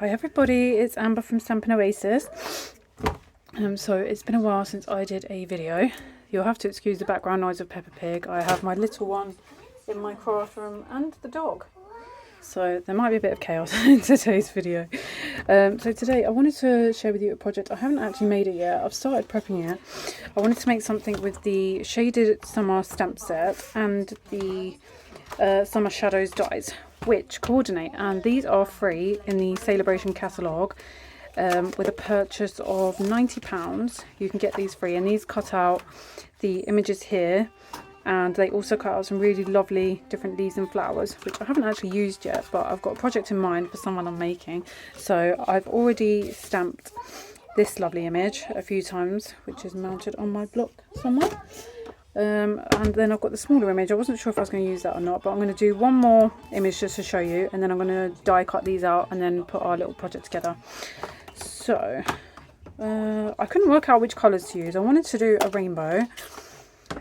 Hi everybody, it's Amber from Stampin Oasis. So it's been a while since I did a video. You'll have to excuse the background noise of Peppa Pig. I have my little one in my craft room and the dog. So there might be a bit of chaos in today's video. So today I wanted to share with you a project. I haven't actually made it yet. I've started prepping it. I wanted to make something with the shaded summer stamp set and the summer shadows dies, which coordinate, and these are free in the Sale-a-bration catalogue. With a purchase of £90 you can get these free, and these cut out the images here, and they also cut out some really lovely different leaves and flowers, which I haven't actually used yet, but I've got a project in mind for someone I'm making. So I've already stamped this lovely image a few times, which is mounted on my block somewhere. And then I've got the smaller image. I wasn't sure if I was going to use that or not, but I'm going to do one more image just to show you, and then I'm going to die cut these out and then put our little project together. So I couldn't work out which colours to use. I wanted to do a rainbow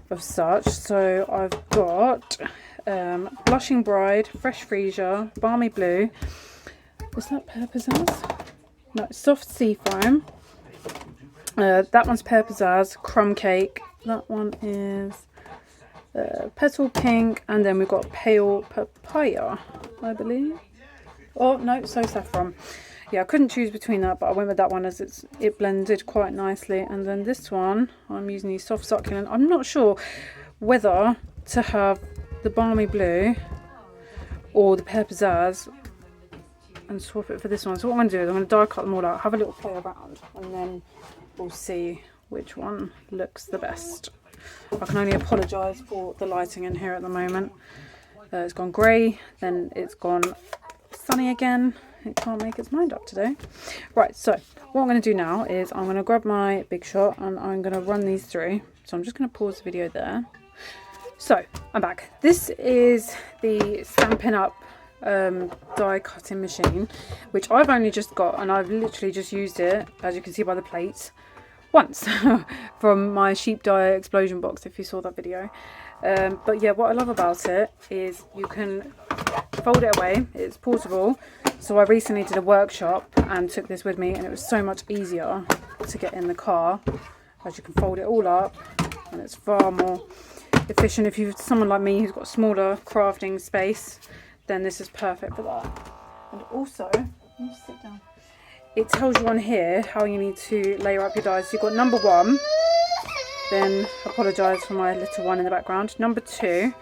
of such, so I've got Blushing Bride, Fresh Freesia, Balmy Blue. Was that Pear Pizzazz? No, Soft Sea Foam. That one's Pear Pizzazz, Crumb Cake. That one is Petal Pink, and then we've got Pale Papaya, I believe. Oh no, So Saffron. Yeah, I couldn't choose between that, but I went with that one as it blended quite nicely. And then this one, I'm using the Soft Succulent. I'm not sure whether to have the Balmy Blue or the Pear Pizzazz and swap it for this one. So what I'm going to do is I'm going to die cut them all out, have a little play around, and then we'll see which one looks the best. I can only apologise for the lighting in here at the moment. It's gone grey, then it's gone sunny again. It can't make its mind up today. Right, so what I'm going to do now is I'm going to grab my Big Shot and I'm going to run these through. So I'm just going to pause the video there. So I'm back. This is the Stampin' Up die cutting machine, which I've only just got, and I've literally just used it, as you can see by the plates, once from my sheep dye explosion box, if you saw that video. But yeah, what I love about it is you can fold it away. It's portable. So I recently did a workshop and took this with me, and it was so much easier to get in the car, as you can fold it all up, and it's far more efficient. If you're someone like me who's got smaller crafting space, then this is perfect for that. And also, let me sit down. It tells you on here how you need to layer up your dies. So you've got number 1, then apologise for my little one in the background, number 2,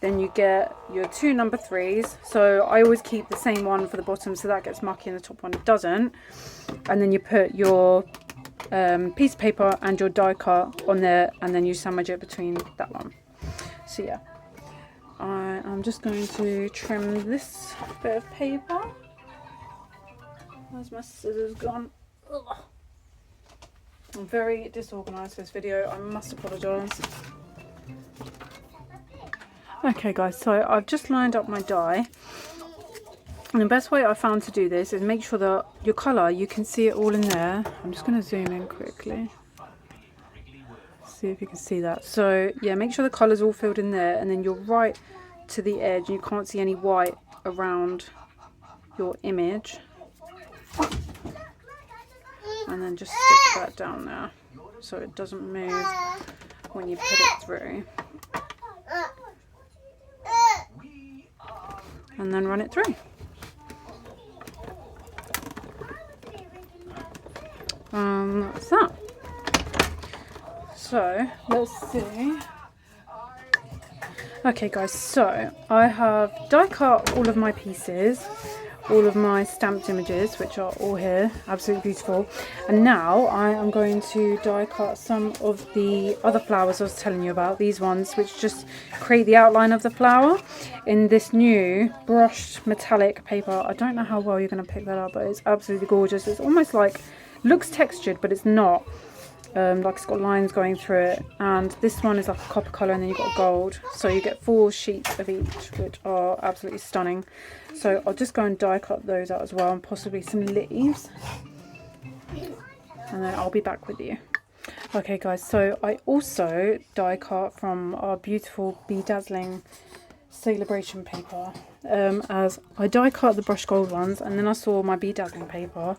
then you get your 2 number 3s. So I always keep the same one for the bottom, so that gets mucky and the top one doesn't. And then you put your piece of paper and your die cut on there, and then you sandwich it between that one. So yeah, I'm just going to trim this bit of paper. Where's my scissors gone? Ugh. I'm very disorganised for this video, I must apologise. Okay guys, so I've just lined up my die, and the best way I found to do this is make sure that your colour, you can see it all in there. I'm just going to zoom in quickly, see if you can see that. So yeah, make sure the colour's all filled in there, and then you're right to the edge, you can't see any white around your image. And then just stick that down there so it doesn't move when you put it through. And then run it through. That's that. So let's see. Okay guys, so I have die cut all of my pieces, all of my stamped images, which are all here, absolutely beautiful. And now I am going to die cut some of the other flowers I was telling you about, these ones, which just create the outline of the flower in this new brushed metallic paper. I don't know how well you're going to pick that up, but it's absolutely gorgeous. It's almost like, looks textured, but it's not. Like it's got lines going through it, and this one is like a copper colour, and then you've got gold, so you get 4 sheets of each, which are absolutely stunning. So I'll just go and die cut those out as well, and possibly some leaves, and then I'll be back with you. Okay guys, so I also die cut from our beautiful Bedazzling Sale-a-bration paper, as I die cut the brush gold ones and then I saw my bedazzling paper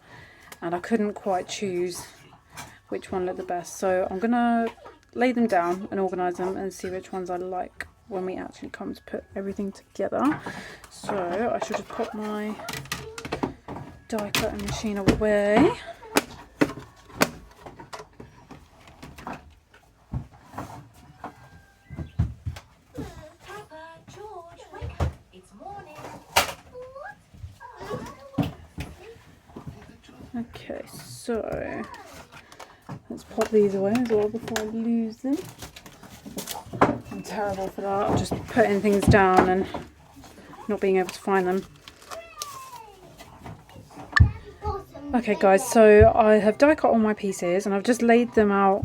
and I couldn't quite choose which one looked the best. So I'm gonna lay them down and organise them and see which ones I like when we actually come to put everything together. So I should just put my die cutting machine away. Okay, so let's pop these away as well before I lose them. I'm terrible for that. I'm just putting things down and not being able to find them. Okay guys, so I have die cut all my pieces and I've just laid them out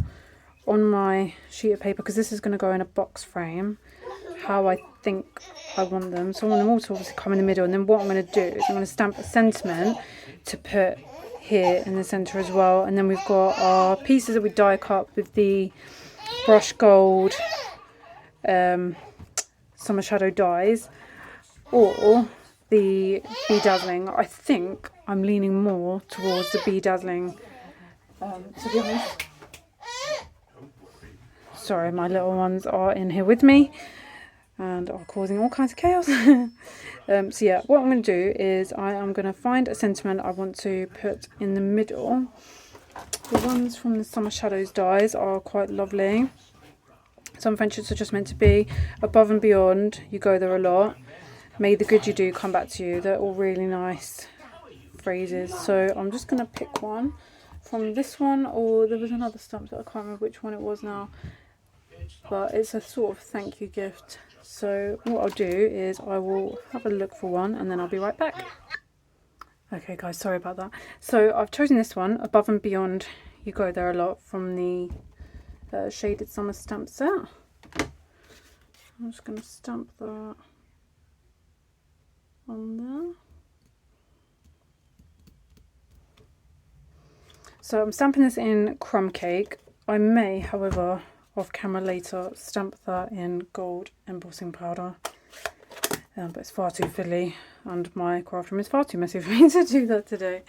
on my sheet of paper because this is going to go in a box frame how I think I want them. So I want them all to obviously come in the middle, and then what I'm going to do is I'm going to stamp a sentiment to put here in the centre as well. And then we've got our pieces that we die cut with the brush gold summer shadow dies, or the bedazzling. I think I'm leaning more towards the bedazzling, to be honest. Sorry, my little ones are in here with me and are causing all kinds of chaos. So yeah, what I'm going to do is I am going to find a sentiment I want to put in the middle. The ones from the Summer Shadows dies are quite lovely. Some friendships are just meant to be. Above and beyond, you go there a lot. May the good you do come back to you. They're all really nice phrases. So I'm just going to pick one from this one, or there was another stamp that I can't remember which one it was now. But it's a sort of thank you gift. So what I'll do is I will have a look for one and then I'll be right back. Okay guys, sorry about that. So I've chosen this one, Above and Beyond, You Go There a Lot, from the Shaded Summer stamp set. I'm just going to stamp that on there. So I'm stamping this in Crumb Cake. I may, however, off camera later, stamp that in gold embossing powder, but it's far too fiddly and my craft room is far too messy for me to do that today.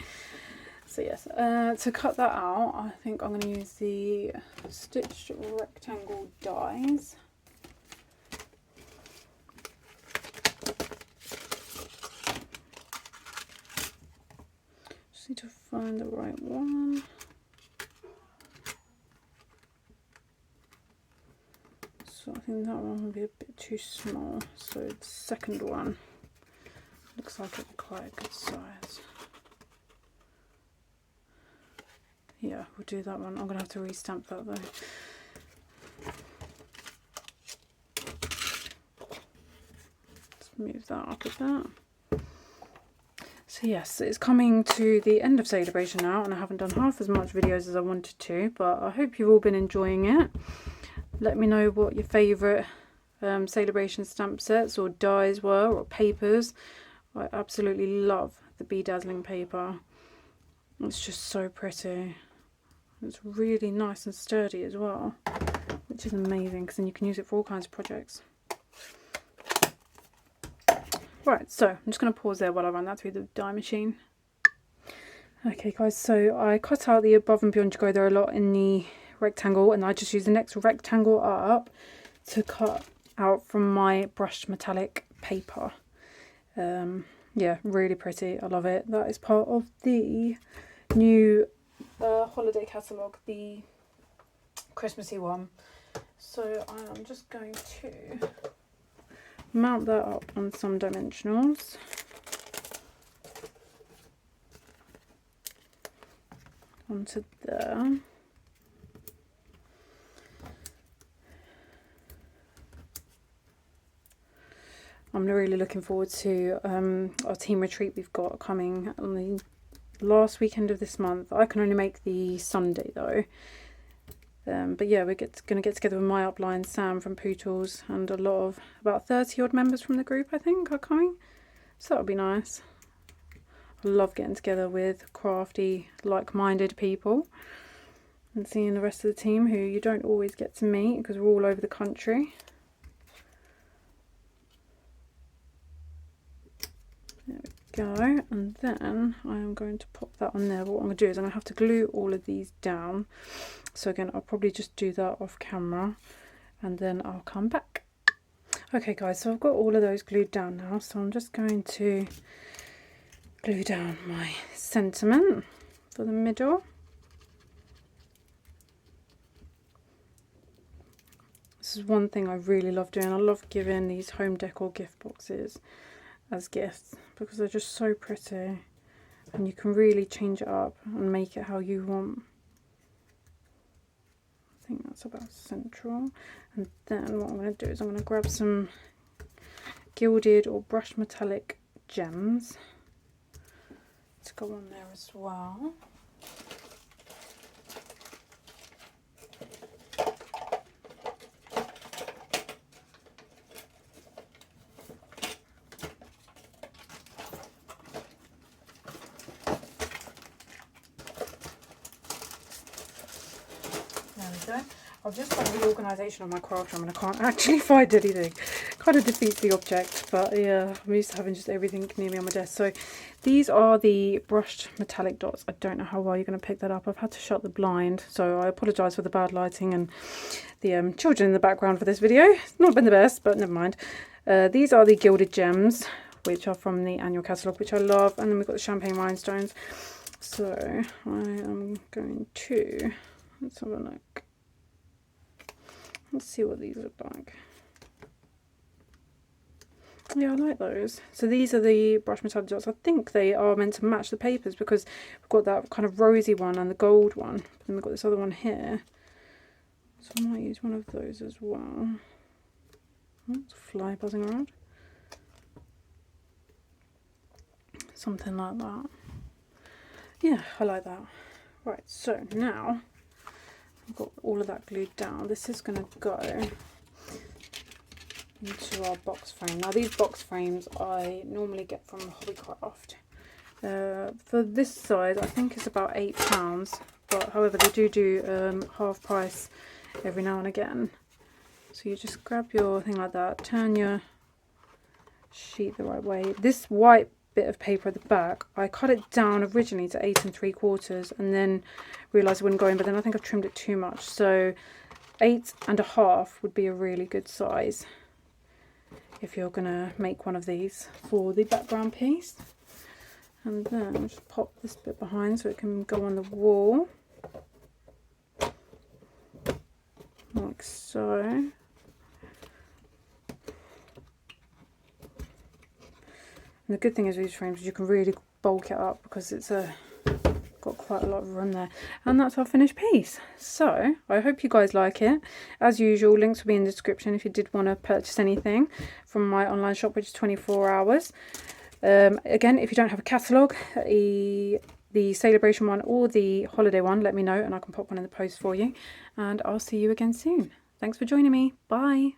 So yes, to cut that out, I think I'm going to use the stitched rectangle dies. Just need to find the right one. So I think that one will be a bit too small. So the second one looks like it's quite a good size. Yeah, we'll do that one. I'm going to have to re-stamp that though. Let's move that up a bit. So yes, it's coming to the end of Sale-a-bration now, and I haven't done half as much videos as I wanted to, but I hope you've all been enjoying it. Let me know what your favourite Sale-a-bration stamp sets or dies were, or papers. I absolutely love the bedazzling paper. It's just so pretty. It's really nice and sturdy as well, which is amazing because then you can use it for all kinds of projects. Right, so I'm just going to pause there while I run that through the die machine. Okay guys, so I cut out the Above and Beyond You Go There a Lot in the rectangle, and I just use the next rectangle up to cut out from my brushed metallic paper. Yeah, really pretty. I love it. That is part of the new holiday catalogue, the Christmassy one. So I am just going to mount that up on some dimensionals. Onto there. I'm really looking forward to our team retreat we've got coming on the last weekend of this month. I can only make the Sunday though. But yeah, we're going to get together with my upline, Sam from Pootles, and a lot of, about 30 odd members from the group I think are coming. So that'll be nice. I love getting together with crafty, like-minded people and seeing the rest of the team who you don't always get to meet because we're all over the country. go, and then I am going to pop that on there. But what I'm going to do is I'm going to have to glue all of these down. So again, I'll probably just do that off camera and then I'll come back. Okay guys, so I've got all of those glued down now, so I'm just going to glue down my sentiment for the middle. This is one thing I really love doing. I love giving these home decor gift boxes as gifts because they're just so pretty and you can really change it up and make it how you want. I think that's about central. And then what I'm going to do is I'm going to grab some gilded or brushed metallic gems to go on there as well. I've just done the organisation of my craft room and I can't actually find anything. Kind of defeats the object, but yeah, I'm used to having just everything near me on my desk. So these are the brushed metallic dots. I don't know how well you're going to pick that up. I've had to shut the blind, so I apologise for the bad lighting and the children in the background for this video. It's not been the best, but never mind. These are the gilded gems, which are from the annual catalogue, which I love. And then we've got the champagne rhinestones. So I am going to, let's have a look. Let's see what these look like. Yeah, I like those. So these are the brush metallic dots. I think they are meant to match the papers because we've got that kind of rosy one and the gold one. But then we've got this other one here. So I might use one of those as well. Oh, it's a fly buzzing around. Something like that. Yeah, I like that. Right, so now I've got all of that glued down. This is going to go into our box frame. Now these box frames I normally get from Hobbycraft. For this size I think it's about £8, but however they do half price every now and again. So you just grab your thing like that, turn your sheet the right way. This white bit of paper at the back, I cut it down originally to 8 3/4 and then realised it wouldn't go in, but then I think I've trimmed it too much. So 8 1/2 would be a really good size if you're going to make one of these for the background piece. And then just pop this bit behind so it can go on the wall, like so. And the good thing is with these frames, you can really bulk it up because it's got quite a lot of room there. And that's our finished piece. So I hope you guys like it. As usual, links will be in the description if you did want to purchase anything from my online shop, which is 24 hours. Again, if you don't have a catalogue, the Sale-a-bration one or the holiday one, let me know and I can pop one in the post for you. And I'll see you again soon. Thanks for joining me. Bye.